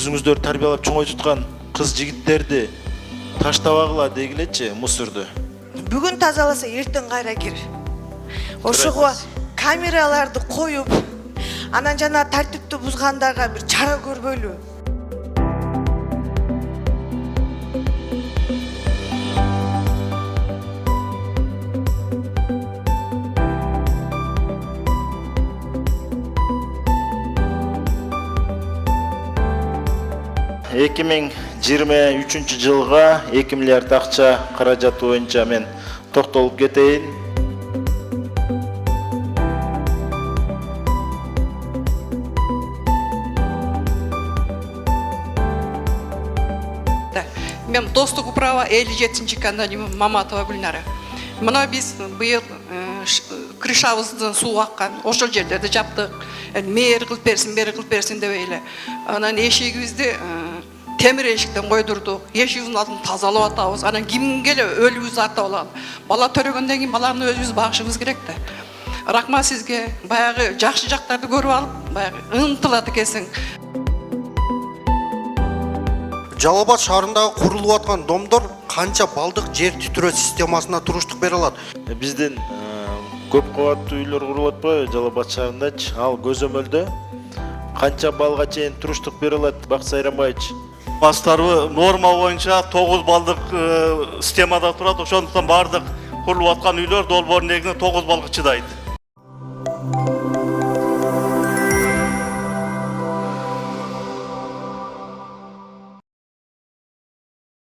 өзүңүздөр тарбиялап чоңойтуткан кыз жигиттерди таштабагыла дегилечи мусорду. Бүгүн тазаласа эртең кайра кир. Ошого камераларды коюп, анан жана тартипти бузгандарга бир чара көрбөйлү. Эки миң жыйырма үчүнчү жылга 2 миллиард акча каражаты боюнча мен токтолуп кетейин. Мен достук управа 57-чи каналим Маматова Гүлнара. Мына биз быйыл крышабыздын суу аккан, ошол жерлерди жаптык. Мэр кылып берсин, бери кылып берсин деп эле. Анан эшигибизди темир эшиктен койдурдук. Эшигибиздин алдын тазалап атабыз. Анан кимге эле өлүбүздү артап алалы. Бала төрөгөндөн кийин баланы өзүбүз багышыбыз керек да. Рахмат сизге. Баягы жакшы жактарды көрүп алып, баягы ынтылат экенсиң. Жалал Абад шаарындагы курулуп аткан домдор канча балдык жер титирөө системасына туруштук бере алат? Биздин көп кабаттуу үйлөр курулуп атпайбы Жалал Абад шаарындачы? Ал көзөмөлдө канча балга чейин туруштук бере алат, Бакыт Сайрамбаевич? Бастары норма боюнча 9 балдык системада турат. Ошондуктан бардык курулуп аткан үйлөр долбоордун негизинде 9 балга чыдайт.